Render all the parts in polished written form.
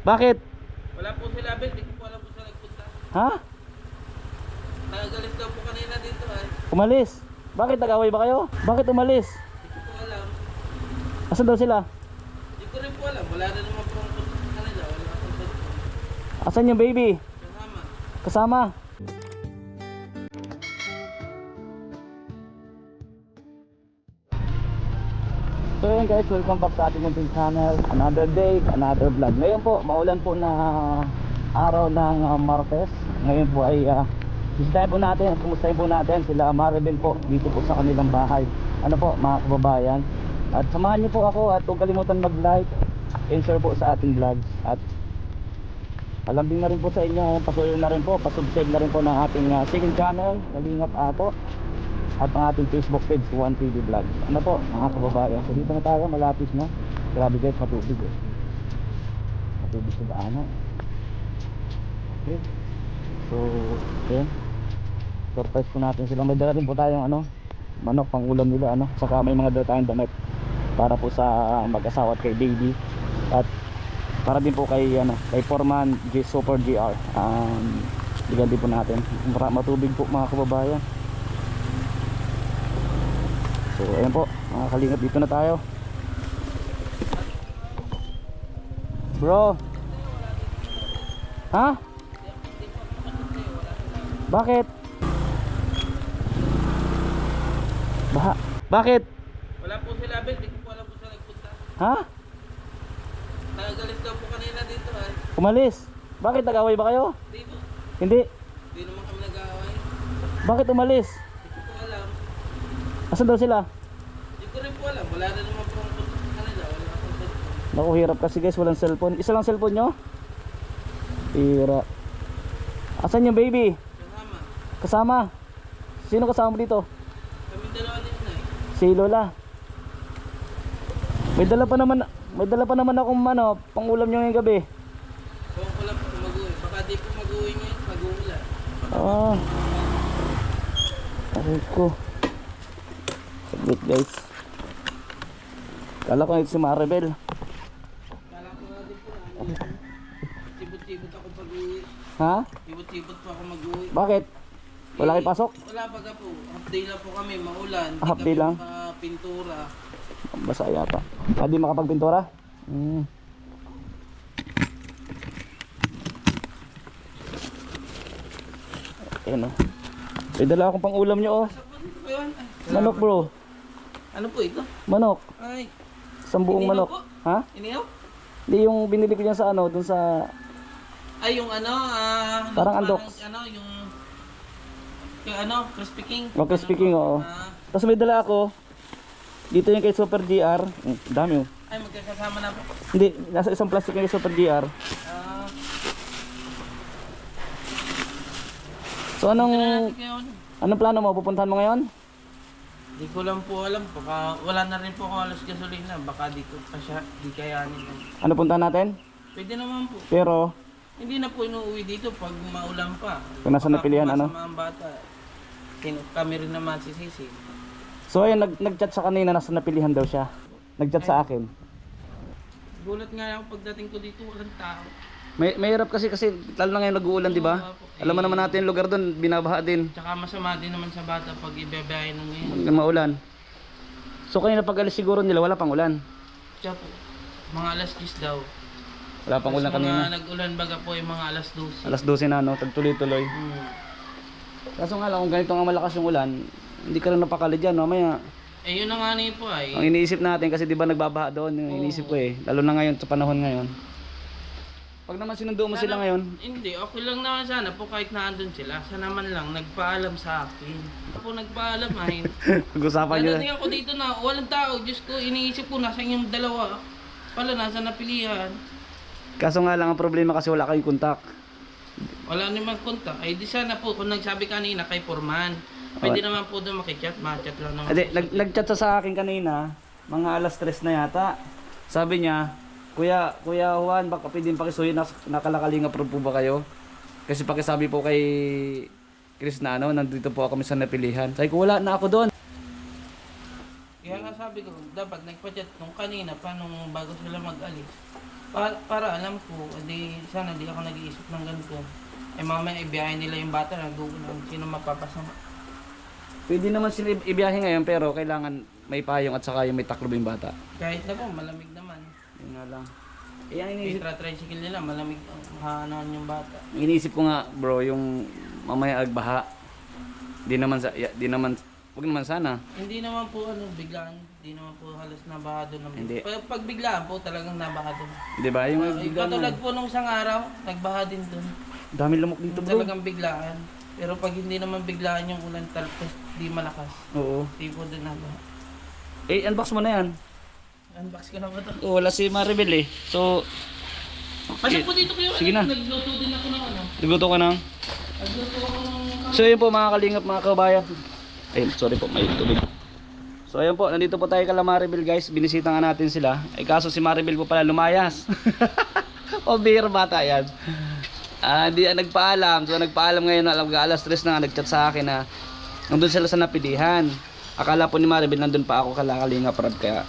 Bakit? Wala po sila, Ben. Hindi ko po alam po sila nagpunta. Ha? Nagalis daw po kanina dito ay. Umalis? Bakit nag-away ba kayo? Bakit umalis? Hindi ko po alam. Asan daw sila? Hindi ko rin po alam. Wala na naman po ang punta sa kanila. Wala na po. Asan yung baby? Kasama. Kasama? So yun guys, welcome back sa ating munting channel. Another day, another vlog. Ngayon po, maulan po na araw ng Martes. Ngayon po ay bisitahin po natin, kumustahin po natin sila Maribel po dito po sa kanilang bahay. Ano po mga kababayan. At samahan niyo po ako at huwag kalimutan mag-like and share po sa ating vlogs. At palambing na rin po sa inyo, pasuyo na rin po, pasubscribe na rin po ng ating second channel, Kalingap Ato. At ang ating Facebook page, 1TV Vlog. Ano po mga kababayan, so dito na tayo, malapit na. Grabe guys, matubig eh. Matubig sa daanan. Okay. So yun, surprise po natin sila. May dala rin po tayong manok pang ulam nila, saka may mga dala tayong damit para po sa mag-asawa at kay baby. At para din po kay kay Foreman G Super GR. Bigyan din po natin. Matubig po mga kababayan. So ayan po mga kalingap, dito na tayo. Bro. Ha? Bakit? Bakit? Wala po sila, Ben. Hindi ko po alam po sila nagpunta. Ha? Nagalis daw po kanina dito ay. Umalis? Bakit nag-away ba kayo? Hindi po. Hindi. Hindi naman kami nag-aaway. Bakit umalis? Hindi ko po alam. Asan daw sila? Hindi ko rin po alam. Wala na naman po ang punta sa kanila. Wala na po. Naku, hirap kasi guys, walang cellphone. Isa lang cellphone nyo? Hira. Asan yung baby? Kasama. Kasama? Sino kasama mo dito? Kami dalawa din na eh. Si Lola. May dala pa naman akong pangulam nyo ngayong gabi. Kung ko lang po mag-uwi. Baka di po mag-uwi ngayon. Mag-uulan. Aray ko. Saglit guys. Kala ko ito si Maribel. Kala ko nga din po na. Sibot-sibot ako pag-uwi. Ha? Sibot-sibot po ako mag-uwi. Bakit? Wala kayo pasok? Wala baga po. Half day lang po kami. Maulan. Half day lang? Pintura. Basa yata. Hindi makapagpintura? Ayan o. May dala akong pang ulam nyo Manok bro. Ano po ito? Manok. Ay. Isang buong Inihaw manok. po? Ha? Inihaw? Hindi, yung binili ko dyan sa dun sa... Ay, yung Parang andox. Yung Crispy King. Crispy King, oo. Tapos may dala ako. Dito yung kay Super GR. Dami Ay, magkakasama na po. Hindi, nasa isang plastic yung kay Super GR. So anong plano mo? Pupuntahan mo ngayon? Di ko lang po alam. Baka wala na rin po ako alas gasolina. Baka dito pa siya. Di kayanin. Ano puntahan natin? Pwede naman po. Pero Hindi na po inuuwi dito pag maulan pa. kung nasa napilihan Mga bata. Kami rin naman sisisi. So ayun, nag-chat sa kanina, nasa napilihan daw siya. Nag-chat sa akin. Gulat nga ako pagdating ko dito, walang tao. May hirap kasi lalo na ngayon nag-uulan, di ba? Alam mo naman natin lugar doon, binabaha din. Tsaka masama din naman sa bata pag ibabahin ng ngayon. Hanggang maulan. So kanina pag alis siguro nila, wala pang ulan. Tsaka po, mga alas 10 daw. Wala pang ulan kanina. Mga nag-ulan baga po yung mga alas 12. Alas 12 na, tagtuloy-tuloy. Kaso nga lang, kung ganito nga malakas yung ulan, hindi ka rin napakali dyan, mamaya. Eh yun na nga niyo po ay. Ang iniisip natin kasi di ba nagbabaha doon, yung iniisip ko lalo na ngayon, sa panahon ngayon. Pag naman sinundo mo sila ngayon. Hindi, okay lang naman sana po kahit naandun sila. Sana naman lang nagpaalam sa akin. Ako nagpaalam ay. Pag-usapan nyo. Nadating ako dito na walang tao. Diyos ko, iniisip ko nasa yung dalawa. Pala nasa napilihan. Kaso nga lang ang problema kasi wala kayong kontak. Wala naman kontak. Ay di sana po kung nagsabi kanina kay Foreman. Pwede naman po doon makichat. Ma-chat lang naman. Nag-chat sa akin kanina, mga alas 3 na yata. Sabi niya, Kuya Juan, baka pwedeng pakisuyo, nakalakalinga po ba kayo? Kasi pakisabi po kay Chris na nandito po kami sa napilihan. Sabi ko, wala na ako doon. Kaya nga sabi ko, dapat nagpa-chat nung kanina pa nung bago sila mag-alis. Para alam ko, sana di ako nag-iisip ng ganito. Eh mamaya ibiyahin nila yung bata, nagugulang sino mapapasama. Pwede naman sila ibiyahe ngayon pero kailangan may payong at saka yung may taklob yung bata. Kahit na po, malamig naman. Yun nga lang. Eh, ang iniisip, Tricycle nila, malamig ang hahanan yung bata. iniisip ko nga bro, yung mamaya agbaha. Di naman, huwag naman sana. Hindi naman po biglaan, hindi naman po halos nabaha doon. Hindi. Pag biglaan po, talagang nabaha doon. Di ba? Yung Katulad po nung isang araw, nagbaha din doon. dami lumok dito bro. Talagang biglaan. Pero pag hindi naman biglaan yung ulan, talpos, di malakas. Oo. Di po din nabaha. Eh, unbox mo na yan. Unbox ko na ba ito? Oh, wala si Maribel eh. So, Pasok po dito kayo. Sige na. Nagluto din ako ng ano. nagluto ka na. Nagluto ako ng... So, yun po mga kalingap, mga kabayan. Ay, sorry po, may tubig. So, ayun po, nandito po tayo kala Maribel guys. Binisita nga natin sila. Eh, kaso si Maribel po pala lumayas. O, beer bata yan. Hindi nagpaalam. So, nagpaalam ngayon na alas 3 na nga, nagchat sa akin na nandun sila sa napilihan. Akala po ni Maribel nandun pa ako kala Kalingap Rab, kaya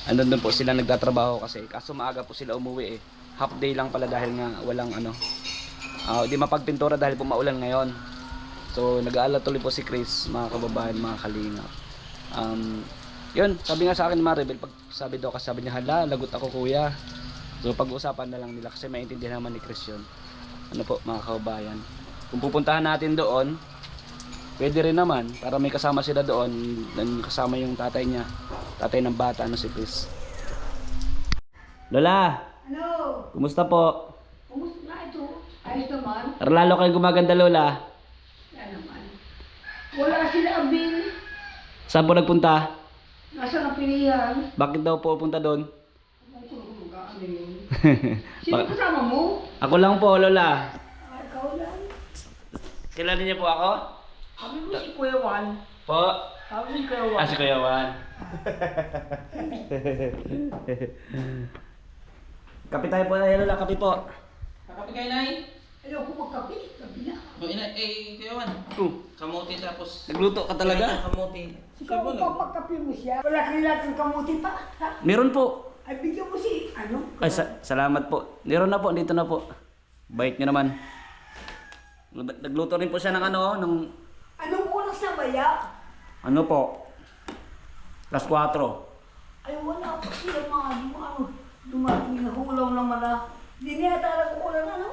andun po sila nagtatrabaho kasi. Kaso maaga po sila umuwi eh. Half day lang pala dahil nga walang ano. Di mapagpintura dahil po maulan ngayon. So nag-aalala tuloy po si Chris, mga kababayan, mga Kalingap. Yun, sabi nga sa akin ni Maribel, pag sabi niya, hala, lagot ako kuya. So pag-uusapan na lang nila kasi maintindihan naman ni Chris yun. Ano po mga kababayan, kung pupuntahan natin doon, pwede rin naman para may kasama sila doon, dan kasama yung tatay niya, tatay ng bata, ano si Chris. Lola! Ano? Kumusta po? Kumusta na ito? Ayos naman? Lalo kayo gumaganda Lola. Yan naman. Wala sila abing. Saan po nagpunta? Nasa napilihan. Bakit daw po punta doon? Ano ko mag-ano yun? Sino kasama mo? Ako lang po Lola. Ikaw lang. Kilala niyo po ako? Kami mo si Kuya Juan. Po. Kami si Kuya Juan. Si Kuya Juan. Kape tayo po na Lola, kape po. Kakapi kayo, Nay? Ayaw ko magkape. Kape na. O, Kuya Juan. Kamuti tapos... Nagluto ka talaga? Kamuti. Ikaw mo papagkape mo siya. Wala kailangan kamuti pa. Ha? Meron po. Ay bigyan mo si ano? Ay, salamat po. Meron na po, dito na po. Bait niyo naman. Nagluto rin po siya ng ano, ng Anong oras na ba ya? ano po? Las 4. Ay wala pa sila mga dumating na hulaw naman na. Hindi niya talaga ko ulan ano?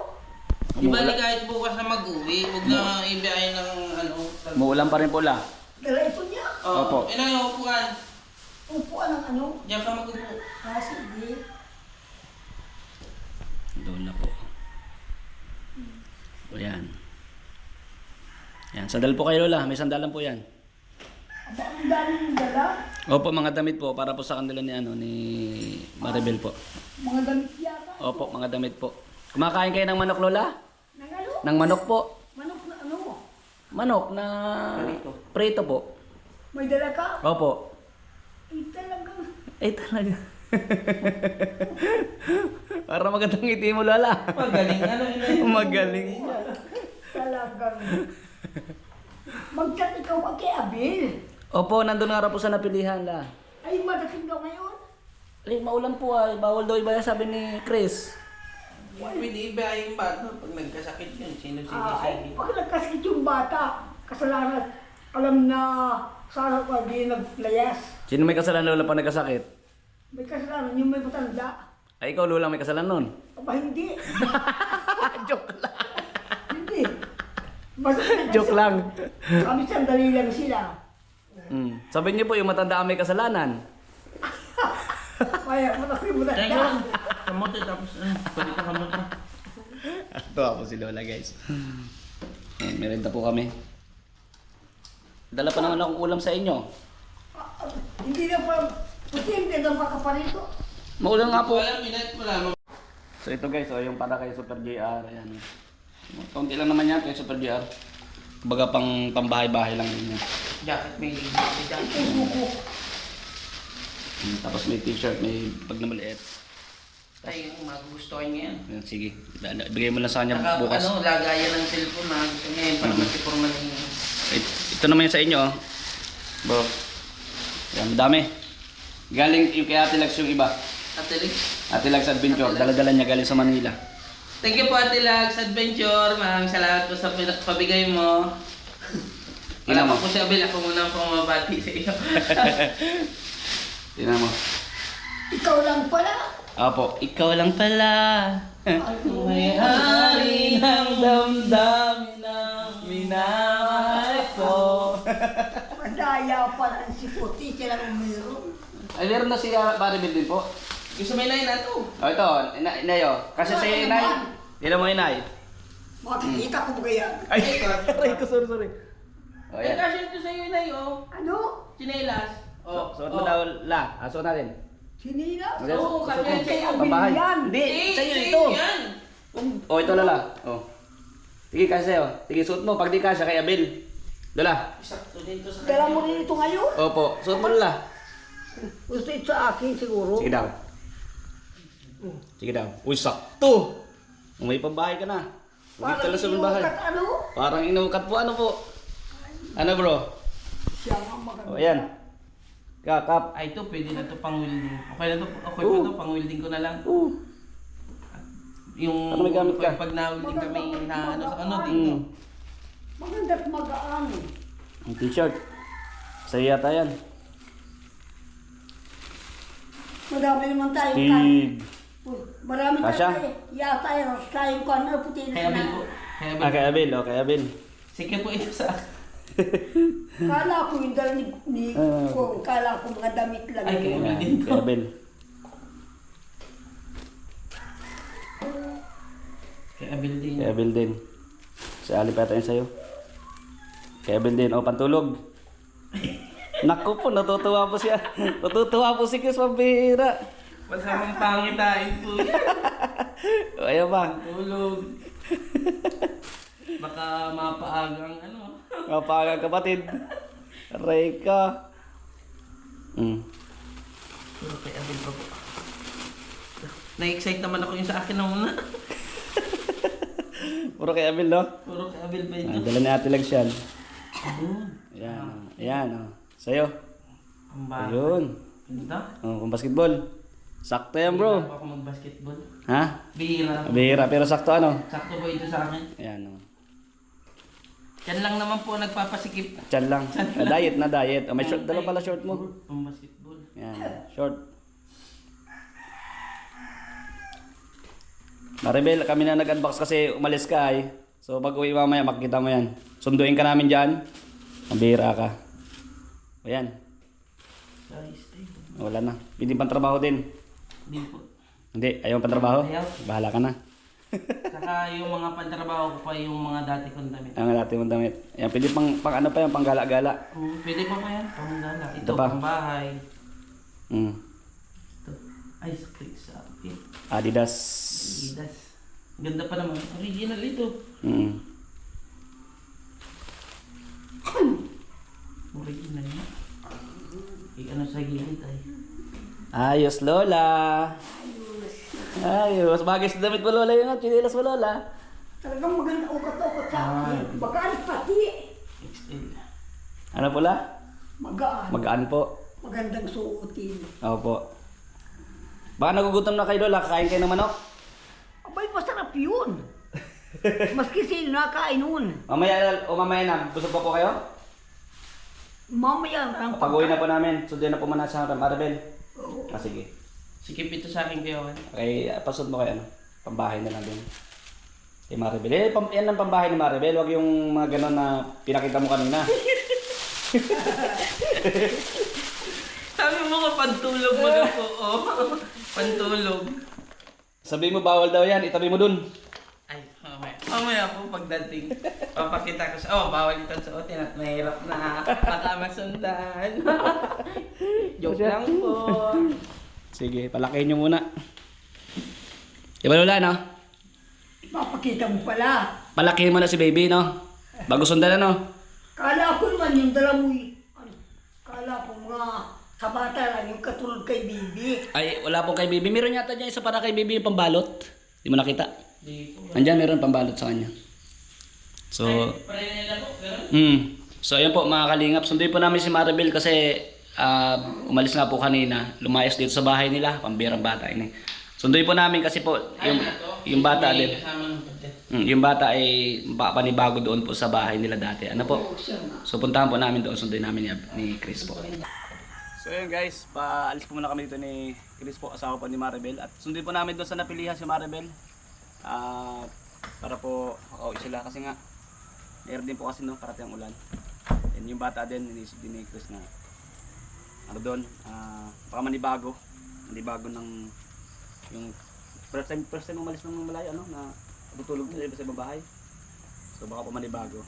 Di ba kahit bukas na mag-uwi, huwag na ibiyahin ng ano... Muulan pa rin po la. Dala ito niya. Opo. Inay, upuan. Upuan ng ano? Diyan ka mag-upo. Sige. Doon na po. O yan. Yan, sandal po kayo Lola. May sandalan po yan. Aba, ang daming dala. Opo, mga damit po. Para po sa kanila ni, ano, ni Maribel po. Mga damit yata. Opo, mga damit po. Kumakain kayo ng manok Lola? Nang ano? Ng manok po. Manok na ano? Manok na prito po. May dala ka? Opo. Ay talagang. Eh talaga. Para magandang ngiti mo Lola. Magaling, ano, Inay? Magaling. Talagang. Magchat ikaw ka kay Abil. Opo, nandun nga raw po sa napilihan la. Ay madating daw ngayon. Eh, maulan po ay. Bawal daw ibaya sabi ni Chris. Pwede ibiyahin yung bata pag nagkasakit yun. Sino-sino Ay, pag nagkasakit yung bata, kasalanan, alam na sana ko di naglayas. Sino may kasalanan Lola pag nagkasakit? May kasalanan yung may matanda. Ay, ikaw Lola may kasalanan nun. Aba hindi. Joke lang. Hindi. Basta Joke lang. Kami sandali lang sila. Sabi niyo po yung matanda ang may kasalanan. Kaya matapin mo na. Thank you. Kamuti tapos pwede ka kamuti. Tuwa po si Lola guys. Merenda po kami. Dala pa naman akong ulam sa inyo. Hindi na pa, puti hindi na makaparito. Maulan nga po. Wala, minute mo lang. So ito guys, yung para kay Super JR. Ayan. Kaunti lang naman yan kay Super JR. Kumbaga pang pambahay-bahay lang din yan. Jacket, may jacket. Tapos may t-shirt, may pag na maliit. Ay, yung magugustuhan niya yan. Ayan, sige, bigay mo lang sa kanya bukas. Ano, lagayan ng cellphone, gusto niya yun para matiporman niya. Ito naman yung sa inyo. Bro. Yan, madami. Galing yung kay Ate Lex yung iba. Ate Lex. Ate Lags Adventure, dala-dala niya galing sa Manila. Thank you po Ate Lex Adventure. Maraming salamat po sa pabigay mo. Wala Tingnan mo. pa po si Abel. Ako muna ang pumabati sa iyo. Tingnan mo. Ikaw lang pala. Apo, ikaw lang pala. Ang may-ari ng damdamin ng minamahal ko. Madaya pala si Puti. Sila umirom. Ay, meron na si Maribel din po. Gusto mo inay na to? O ito, inay o. Kasi sa inay. Tingnan mo inay. Makikita ko ba yan? Ay, aray ko, sorry. O, Ay, yan. kasi ito sa iyo inay oh. Ano? Chinelas. So, suot mo daw la. Suot natin. Sinila? Oo, kasi Suot mo. sa'yo. Pambahay. Yan. Hindi, sa'yo Sa'yo ito. yan. O, ito lala. O. Sige, kasi sa'yo. Sige, suot mo. Pag di kasya kay Abel. Lala. Sakto dito sa Dala mo rin ito ngayon? Opo, suot mo lala. Gusto ito sa akin siguro. Sige daw. Sige daw. Uy, sakto. May pambahay ka na. Hindi ka lang sa bahay. inukat ano? Parang inukat po. Ano po? Ano bro? Siya nga maganda. O, ayan. Kakap. Ay, ito pwede na to pang welding. Okay na to. Okay pa to, pang welding ko na lang. Yung Ano may gamit ka? pag na-welding kami na ano sa ano dito. Maganda't magaan. Ang t-shirt. Sa'yo yata yan. Madami naman tayo. Steve. Marami Kasya? tayo. Yata yun. Kayong ko ano puti Kaya Abel po. Kaya Abel. Kay Abel. O, kay Abel. Sige po ito sa akin. Kala ko yung dala ni ko. Kala ko mga damit lang. Ay, kaya yun. Abel. Ayan, kay Abel. Kaya Abel din. Kay Abel din. Si Ali pa yun sa'yo. Kay Abel din. O, pantulog. Naku po, natutuwa po siya. Natutuwa po si Chris Pambira. Masamang pangitain po yan. O, ayan ba? Tulog. Baka mapaagang ano. Mapagang kapatid. Aray ka. Pero kay Abel pa po. Na-excite naman ako yung sa akin na muna. Puro kay Abel, no? Puro kay Abel ba Ah, ito? dala ni Ate Lags yan. Ayun. Ayan, ayan. O. Sa'yo. Ang bahay. Ayun. Ganda. O, pang basketball. Sakto yan, bro. Bihira pa ako mag-basketball. Ha? Bihira. Bihira, pero sakto ano? Sakto ba ito sa akin? Ayan, o. Yan lang naman po nagpapasikip. Diyan lang. Diet na diet. O, may short. Dala pala short mo. Pang basketball. Ayan, short. Maribel, kami na nag-unbox kasi umalis ka ay. So pag uwi mamaya makikita mo yan. Sunduin ka namin dyan. Mabira ka. O yan. Sorry, stay. Wala na. Pwede pang trabaho din. Hindi po. Hindi, ayaw pang trabaho? Ayaw. Bahala ka na. Saka yung mga pantrabaho ko pa yung mga dati kong damit. Ang natin mong damit. Yan, pwede pang ano pa yan, pang gala-gala. Pwede pa yan? Panggala. Ito, Ito pa. pang bahay. Mm. Ito. Ay, sakit sa akin. Adidas. Adidas. Ganda pa naman. Original ito. Mm. Original na. Ano sa gilid ay. Ayos, Lola. Ayos. Bagay sa damit mo, Lola. Yung chinelas mo, Lola. Talagang maganda ukat-ukat sa akin. Magaan pati. XL. Ano pula? Magaan. Magaan po. Magandang suotin. Opo. Baka nagugutom na kayo, Lola. Kakain kayo ng manok. Abay, masarap yun. Maski sino nakain nun. Mamaya na. Busog pa po kayo? Mamaya lang. Pag-uwi na po namin. Sunduin na po muna sa Maribel. Ah, sige. Sikip ito sa akin kayo. Okay, pasod mo kayo, ano? Pambahay na lang din. Kay Maribel. Yan ang pambahay ni Maribel. Huwag yung mga ganon na pinakita mo kanina. Sabi mo ka pantulog mo na po. Oh. Pantulog. Sabi mo bawal daw yan. Itabi mo dun. Ay, mamaya. Mamaya po pagdating. Papakita ko sa... Oh, bawal ito sa otin at mahirap na. Baka masundan. Joke lang po. Sige, palakihin nyo muna. Diba, Lola, no? Papakita mo pala. Palakihin mo na si baby, no? Bago sundan, no? Kala ko naman yung dala mo kala ko mga kabata lang yung katulad kay Bibi. Ay, wala po kay baby. Meron yata dyan isa para kay baby yung pambalot. Di mo nakita? Di po. Andyan, meron pambalot sa kanya. So, Pare nila po, pero... So, ayun po, mga kalingap. Sunduin po namin si Maribel kasi umalis nga po kanina, lumayas dito sa bahay nila, pambirang bata ini. Sunduin po namin kasi po yung bata din. Yung bata ay panibago doon po sa bahay nila dati. Ano po? So puntahan po namin doon, sunduin namin ni Chris po. So yun guys, paalis po muna kami dito ni Chris po, asawa po ni Maribel. At sunduin po namin doon sa napilihan si Maribel. Para po sila kasi nga meron din po kasi nung parating ang ulan. And yung bata din, inisip din ni Chris na ano doon, baka manibago ng yung first time umalis ng malayo, ano, na tutulog na sa ibang bahay. So baka po manibago.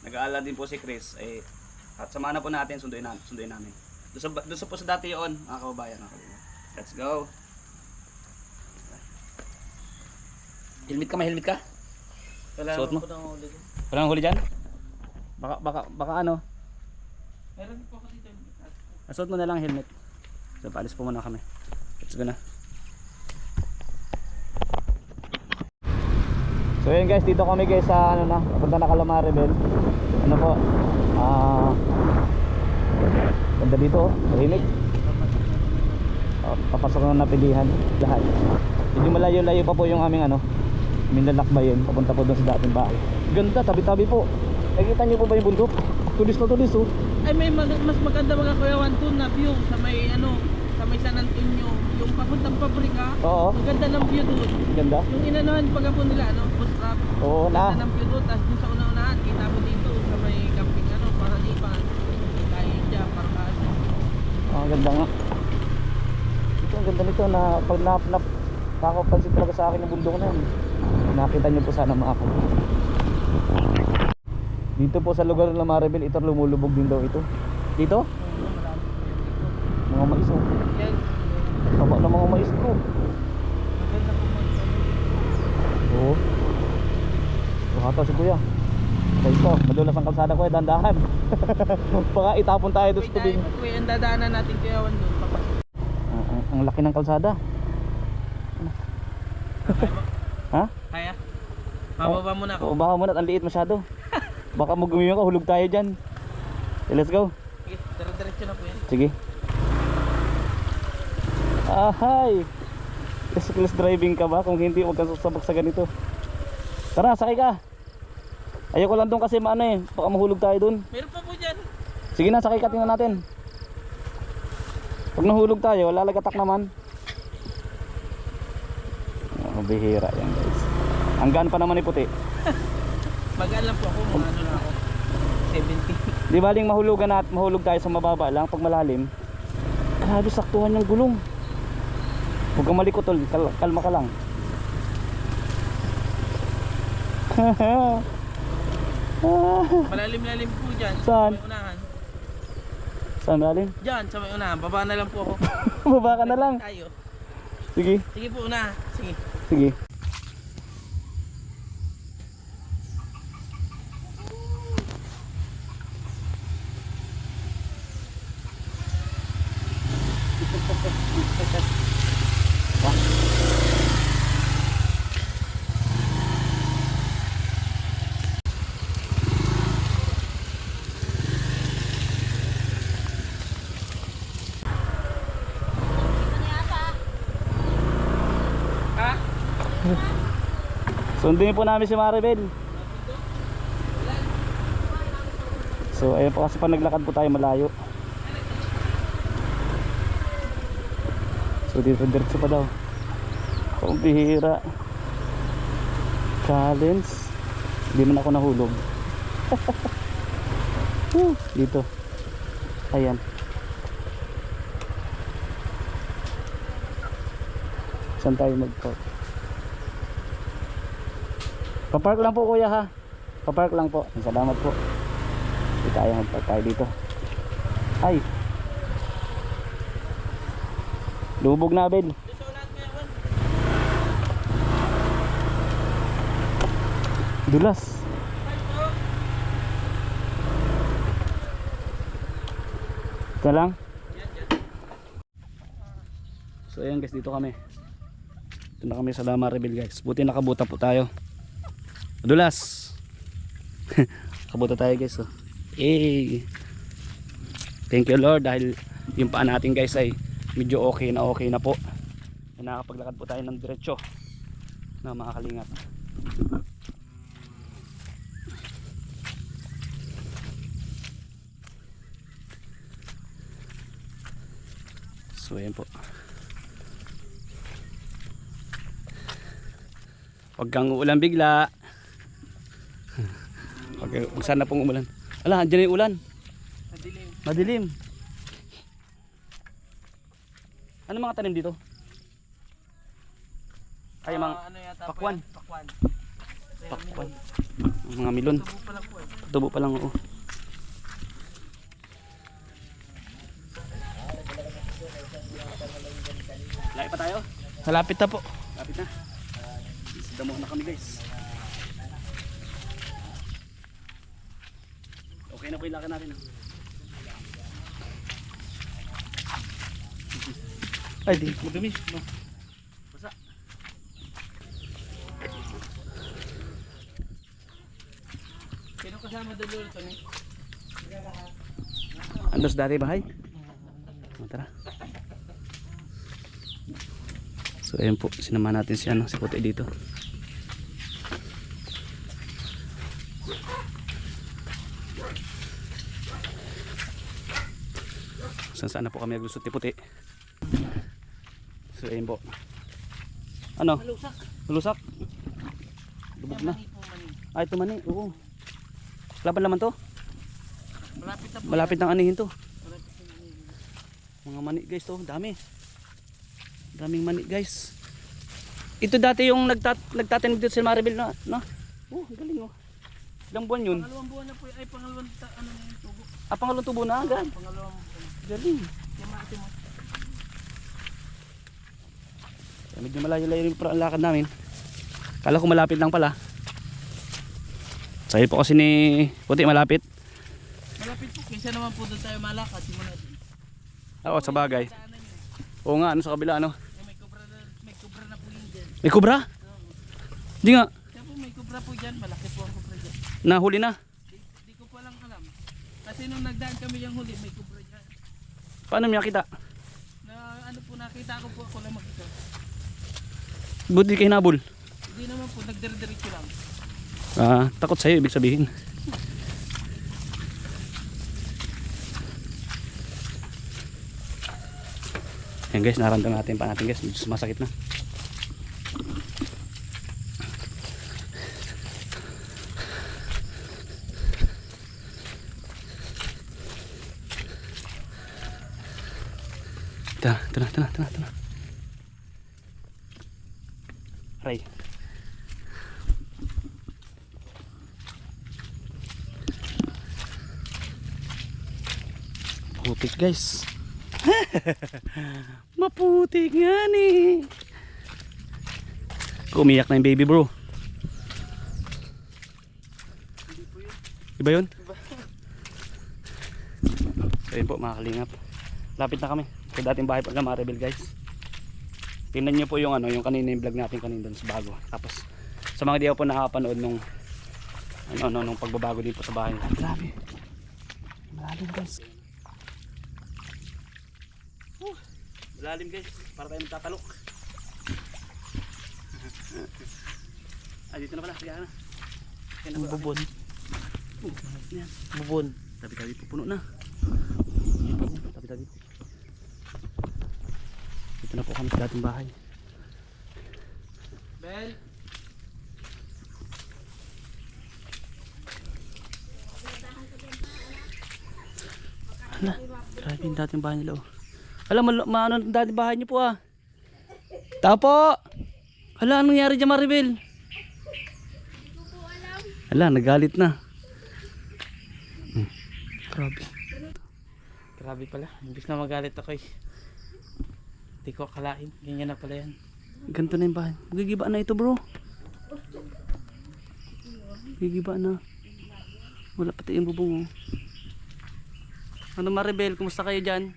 Nag-aalala din po si Chris, at samahan na po natin, sunduin namin. Doon sa po sa dati yun, mga kababayan. Let's go! Helmet ka? Suot mo? Wala nang huli dyan? Baka ano? Meron po ako dito. Suot mo na lang helmet. So paalis po muna kami. Let's go na. So yun guys, dito kami guys sa ano na, punta na kala Maribel. Ano po? Ganda dito, tahimik. Papasok na napilihan lahat. Medyo malayo-layo pa po yung aming ano, Minlalakbayin, papunta po doon sa dating bahay. Ganda, tabi-tabi po. Nakita niyo po ba yung bundok? Tulis na tulis oh. Ay may mas maganda mga kuyawan doon na view sa may sa may San Antonio, yung papuntang pabrika. Oo. Ang ganda ng view doon. Ganda. Yung inanohan pagkapon nila bus trap. Oo na. Ganda ng view doon, tapos dun sa una-unahan kita mo dito sa may camping para lipan. Kaya dyan, parang Ang ganda nga. Ito ang ganda nito na pag nakapansin talaga sa akin yung bundok na yan. Nakita niyo po sana mga kapatid. Dito po sa lugar ng Maribel, ito lumulubog din daw ito. Dito? Mga mais oh. yan. Taba na mga mais ko. Maganda po Oo. Bukata si kuya. Kaya ito, madulas ang kalsada ko dandahan. Baka itapon tayo doon sa tubig. Kuya, ang dadaanan natin kuyawan doon. Ang laki ng kalsada. Ha? Kaya? Bababa muna ako. Oo, baka muna, ang liit masyado. Baka mag-umiyo ka, hulog tayo dyan. Okay, let's go. Sige, diretso na po yan. Sige. Ahay! Reckless driving ka ba? Kung hindi, huwag kang sasabak sa ganito. Tara, sakay ka. Ayoko lang doon kasi baka mahulog tayo doon. Meron pa po dyan. Sige na, sakay ka, tingnan natin. Pag nahulog tayo, lalagatak naman. Bihira yan guys. Hanggang pa naman ni puti. Magaan lang po ako, mga ano lang ako. 70. Di baling mahulog tayo sa mababa lang pag malalim. Grabe, saktuhan yung gulong. Huwag kang malikot tol, kalma ka lang. Malalim-lalim po dyan. Saan? Sa may unahan. Saan malalim? Dyan, sa may unahan. Baba na lang po ako. Baba ka na lang. Tayo. Sige. Sige po, una. Sige. Sige. Ha? Sundin po namin si Maribel. So ayun po kasi pa naglakad po tayo malayo. So diretso pa daw. Kung bihira. Challenge. Hindi man ako nahulog. Dito. Ayan. Saan tayo mag-park? Pa-park lang po kuya ha. Pa-park lang po. Salamat po. Hindi tayo mag-park tayo dito. Ay. Lubog na Ben. Dulas. Ito lang. So ayan guys, dito kami. Ito na kami sa Maribel guys. Buti nakabuta po tayo. Dulas. Nakabuta tayo guys oh. Thank you Lord dahil yung paa natin guys ay medyo okay na po. Ay nakapaglakad po tayo ng diretsyo na mga kalingap. So ayan po. Huwag kang uulan bigla. Huwag sana pong umulan. Ala, andyan na yung ulan. Madilim. Madilim. Ano mga tanim dito? Ay, mga Ano yata pakwan. po yan? Pakwan. Pakwan. Mga milon. Tubo pa lang po eh. Tubo pa lang, oo. Laki pa tayo? Malapit na po. Lapit na. Sa damo na kami guys. Okay na po yung laki natin. Ay, di. Madumi. No. Basa. Sino kasama doon ito ni? Andos dati bahay? Tara. So ayun po, sinama natin si si Puti dito. Saan na po kami naglusot ni Puti. So ayun po. Ano? Malusak. Malusak? Lubog na. Ay, ito mani. Oo. Laban naman to? Malapit na po. Malapit nang anihin to. Malapit na po. Mga mani guys to, dami. Daming mani guys. Ito dati yung nagtatanim dito sa Maribel na, no? Oh, galing oh. Ilang buwan yun? Pangalawang buwan na po. Ay, pangalawang ano na yung tubo. Ah, pangalawang tubo na agad. Pangalawang Galing. Yamate mo. Medyo malayo-layo rin ang lakad namin. Kala ko malapit lang pala. Sabi po kasi ni Puti malapit. Malapit po. Kaysa naman po doon tayo malakad. Simula doon. Oo, sa bagay. Daanan yun. Oo nga, ano sa kabila ano? Eh, may kubra na po yun dyan. May kubra? Di nga, Kaya po may kubra po dyan. Malaki po ang kubra dyan. nahuli na. Di ko pa lang alam. Kasi nung nagdaan kami yung huli, may kubra dyan. Paano niya kita? Na ano po nakita ko po ako lang makita. Buti kayo nabol. Hindi naman po, nagdire-diretso lang. Ah, takot sa'yo, ibig sabihin. Yan guys, naramdaman natin pa natin guys, medyo sumasakit na. Ito na. Aray. Putik guys. Maputik nga ni. Umiyak na yung baby bro. Iba yun? So yun po mga kalingap. Lapit na kami sa dating bahay pagka Maribel guys. Tingnan nyo po yung yung kanina yung vlog natin kanina doon sa bago. Tapos sa mga di ako po nakapanood nung nung pagbabago din po sa bahay. Grabe. Malalim guys. Malalim guys. Para tayo magtatalok. Ay dito na pala. Sige na. Bubon. Yan. Bubon. Tabi-tabi po puno na. Tabi-tabi po. Dito na po kami sa dating bahay. Bel. Hala, grabe yung dating bahay nila oh. Hala, maano ang dating bahay niyo po ah. Tapo! Hala, anong nangyari dyan Maribel? Hala, nagalit na. Grabe. Grabe pala. Imbis na magalit ako eh. Hindi ko akalain. Ganyan na pala yan. Ganito na yung bahay. Magigiba na ito bro. Magigiba na. Wala pati yung bubong oh. Ano Maribel, kumusta kayo dyan?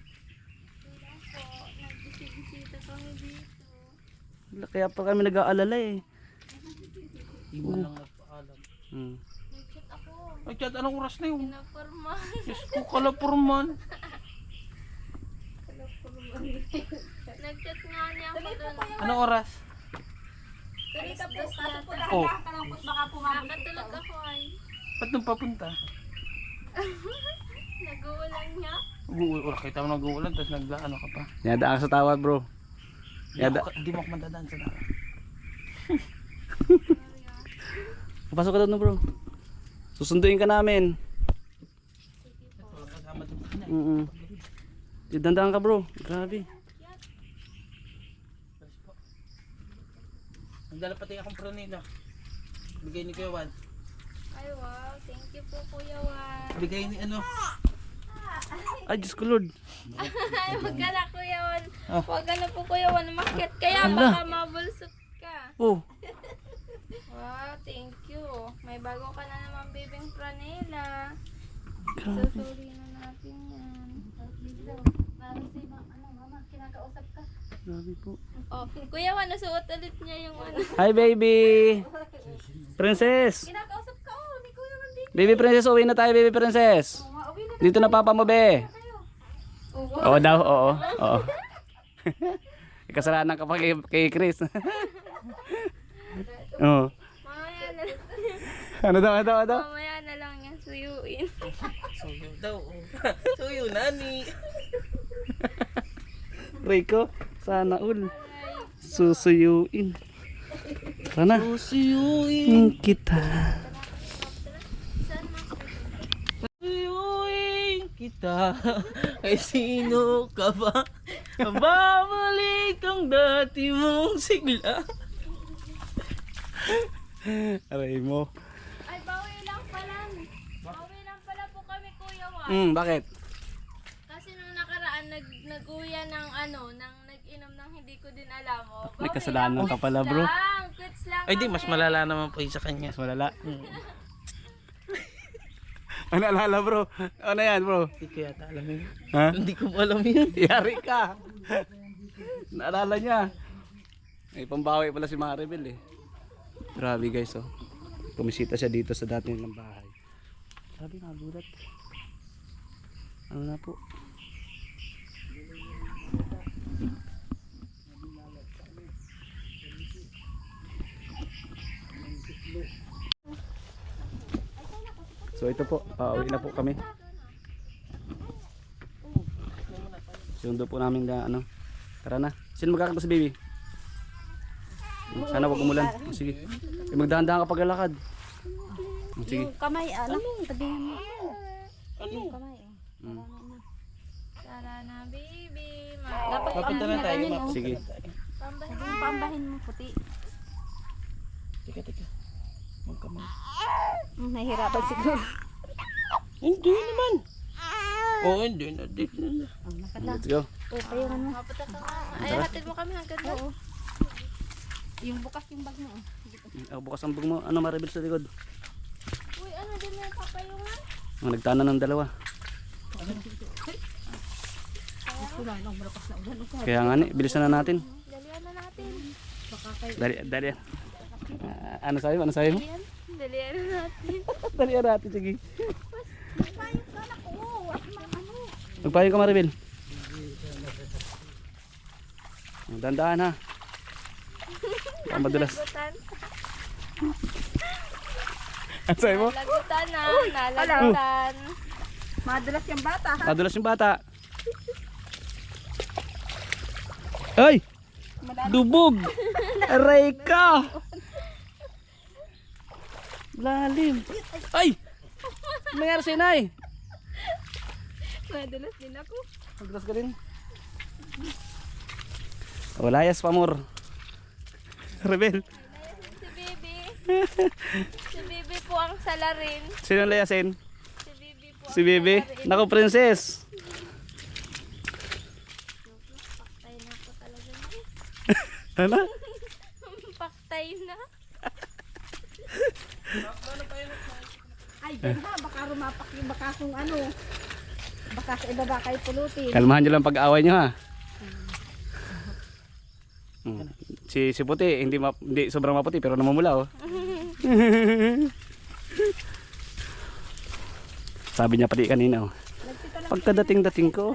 Nagbisita kami dito. Wala, kaya pa kami nag-aalala eh. Hindi mo lang nagpaalam. Nag-chat ako. Ay, chat, anong oras na yun? Pinaporma. Diyos ko, kalapurman. Nag-chat nga niya ako doon. Anong oras? Alas 2 yata. Oh, Nakatulog ako ay. ba't nung papunta? Nag-uulan nga. Uula, kita mo nag-uulan, tapos naglaano ka pa. Dinadaan ka sa tawad bro. Hindi mo ako madadaan sa daan. Pasok ka doon bro. Susunduin ka namin. Wala kasama doon. Dandaan ka bro. Grabe. Nagdala pati akong pranila. Bigay ni Kuya Juan. Ay wow, thank you po Kuya Juan. Bigay ni ano? Ay Diyos ko Lord. Ay, wag ka na Kuya Juan. Oh. Wag ka na po Kuya Juan. Umakyat kaya Ala. baka mabulsot ka. Oh. Wow, thank you. May bago ka na naman bibing Pranela. Susuri na natin yan. Grabe po. Oh, Kuya Juan, nasuot ulit niya yung ano. Hi baby. Princess. Kinakausap ka oh, ni Kuya Juan din. Baby Princess, uwi na tayo baby Princess. Dito na papa mo be. Oo daw, oo. Oo. Ikasalanan ka pa kay Chris. Oo. Mamaya na lang. Ano daw? Mamaya na lang yan suyuin. Suyo daw. Suyo nani. Rico, sana all. Susuyuin. Sana. Susuyuin Kita. Saan mo? Susuyuin kita. Ay sino ka ba? Babalik ang dati mong sigla. Aray mo. Ay, bawi lang pala. Bawi lang pala po kami Kuya Juan. Bakit? Kasi nung nakaraan, nag-uya ng ano, nag-inom ng hindi ko din alam. Oh. May kasalanan ka pala, bro. Quits lang Ay di, mas kami. malala naman po yung sa kanya. Mas malala. Ano alala bro? Ano yan bro? Hindi ko yata alam yun. Ha? Hindi ko alam yun. Yari ka. Naalala niya. May pambawi pala si Maribel eh. Grabe guys oh. Kumisita siya dito sa dati nilang bahay. Grabe nagulat. Ano na po? So ito po, pauwi na po kami. Sundo po namin na ano. Tara na. Sino magkakanta si baby? Sana wag umulan. Sige. Magdahan-dahan ka paglalakad. Sige. Kamay, ano? Tabihan mo. Yung kamay, Tara na, baby. Dapat Papunta na tayo. ganyan, oh. Sige. Pambahin. Yung pambahin mo puti. Teka. Magkamay. Nahihirapan siguro. Hindi naman. Oo, hindi na. Let's go. O, payungan mo. Mapunta ka nga. Ay, hatid mo kami hanggang doon. Yung bukas yung bag mo. Bukas ang bug mo. Ano Maribel sa likod? Uy, ano din yung papayungan? Nagtana ng dalawa. Kaya nga ni, bilisan na natin. Dalihan na natin. Dali. Ano sabi mo? Dalihan na natin. Dali natin, sige. Magpayo ka Maribel. Dandaan ha. Baka madulas. Lagutan. Ano sabi mo? Nalagutan na. Nalagutan. Madulas yung bata. Madulas yung bata. Ay! Dubog! Aray ka! Lalim. Ay! Ano nangyari sa'yo, Nay? Madulas din ako. Madulas ka din. Walayas pamor. Rebel. Si Bibi. Si Bibi po ang salarin. Sino layasin? Si Bibi po Si Bebe. salarin. Naku, princess. Paktay na po talaga niya. Ano? Paktay na. Ay, dyan ha. Baka rumapak yung baka kung ano. Baka sa ibaba kayo pulutin. Kalmahan nyo lang pag-away nyo ha. Si puti, hindi sobrang maputi pero namumula oh. Sabi niya pati kanina oh. Pagkadating ko,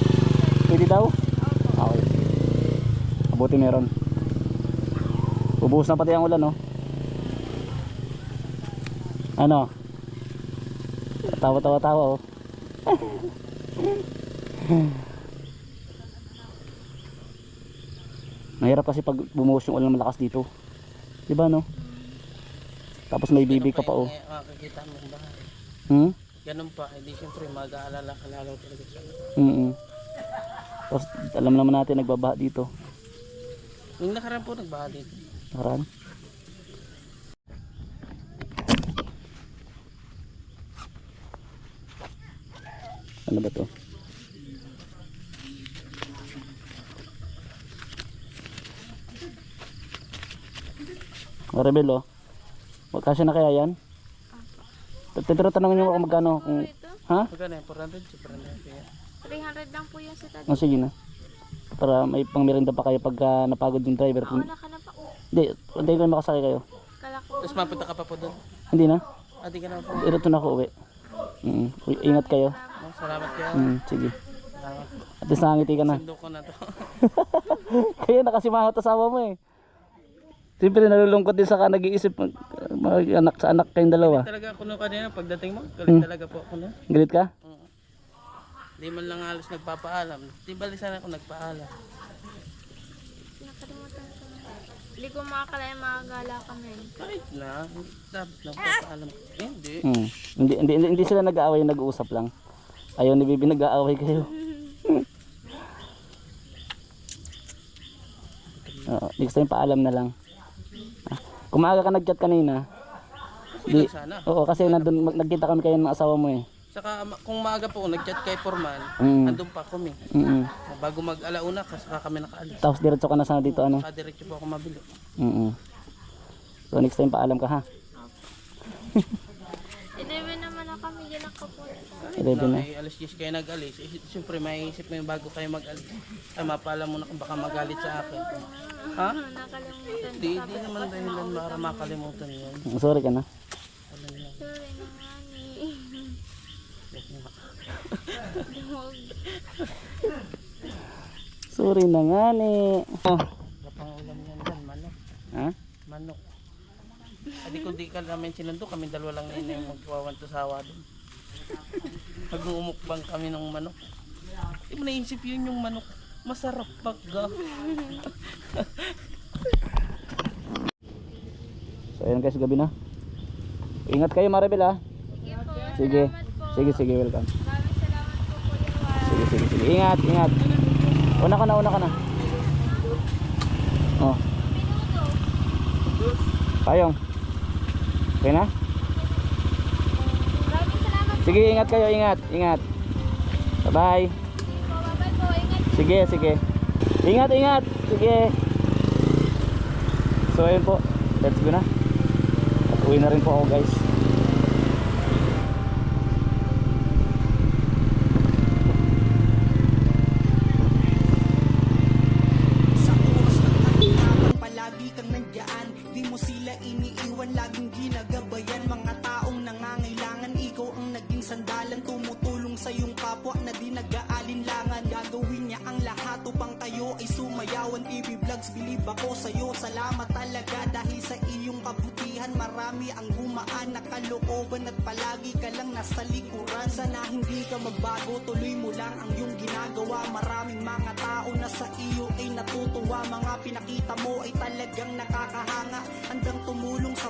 Pwede daw? Opo. Okay. Mabuti meron. Ubuhos na pati ang ulan, no? Ano? Tawa-tawa-tawa, oh. Mahirap kasi pag bumuhos yung ulan malakas dito. Diba, no? Tapos may bibig ka pa, oh. Makakita mo ba? Ganun pa, hindi siyempre mag-aalala ka lalo talaga siya. Tapos alam naman natin nagbabaha dito. Yung nakaraan po nagbaha dito. Nakaraan. Ano ba to? Rebel, oh. Magkasya na kaya yan? Pero tanongin nyo kung magkano. Kung... Ito? Ha? Magkano yan? 400? Super na yan. 300 lang po yung sa tadi. Oh, sige na. Para may pangmerenda pa kayo pagka napagod yung driver. Wala ka na pa. Hindi, hindi ko na makasakay kayo. Kala ko. Tapos mapunta ka pa po doon. Hindi na? Di ka na po. Ito na ako uwi. Ingat kayo. Oh, salamat kayo. Sige. Salamat. At least nakangiti ka na. Sundo ko na to. Kaya nakasimangot asawa mo eh. Siyempre nalulungkot din sa ka nag-iisip mag-anak sa anak kayong dalawa. Talaga ako nung kanina pagdating mo. Galit talaga po ako na. Galit ka? Di man lang halos nagpapaalam. Di bali sana ako nagpaalam. Nakalimutan ko na. Hindi ko makakalain makagala kami. Kahit na. Dapat nagpapaalam. Hindi. Hindi sila nag-aaway, nag-uusap lang. Ayaw ni Bibi nag-aaway kayo. Next time paalam na lang. Kung maaga ka nag-chat kanina. Okay lang sana. Oo, kasi nagkita kami kayo ng asawa mo eh. Saka kung maaga po nag-chat kay Forman, andun pa kami. Bago mag-alauna saka kami nakaalis. Tapos diretso ka na sana dito ano. Diretso po ako mabili. So next time paalam ka ha. 11 naman na kami din nakapunta. 11 na. Ay, alas 10 kayo nag-alis. Siyempre may isip mo yung bago kayo mag-alis. Ay mapaalam mo na kung baka magalit sa akin. Ha? Nakalimutan. Di naman dahilan para makalimutan yun. Sorry ka na. Sorry na nga ni. Sorry na nga ni. Kapang ulam yan dyan, manok. Ha? Manok. Adi kung di ka namin sinundo, kami dalawa lang na yung magkawanto sawa doon. Pag umukbang kami ng manok. Di mo naisip yun yung manok. Masarap pagga. So ayan guys, gabi na. Ingat kayo Maribel ha. Sige po. Sige. Salamat po. Sige, welcome. Maraming salamat po Kuya Juan. Sige. Ingat. Una ka na. Oh. Payong. Okay na? Maraming salamat po. Sige, ingat kayo, ingat. Bye-bye. Bye-bye po. Ingat. Sige. Ingat. Sige. So ayun po. Let's go na. At uwi na rin po ako guys. Palagi kang nandiyan, di mo sila iniiwan, laging ginagabayan. Mga taong nangangailangan, ikaw ang naging sandalan. Tumutulong sa iyong kapwa na di nag-aalinlangan. Gagawin niya ang lahat upang kayo ay sumayawan. TV Vlogs, believe ako sa'yo. Salamat talaga dahil sa iyong kabutihan. Marami ang gumaan na kalooban at palagi ka lang nasa likuran. Sana hindi ka magbago, tuloy mo lang ang iyong ginagawa. Maraming mga tao na sa iyo ay natutuwa. Mga pinakita mo ay talagang nakakahanga. Handang tumulong sa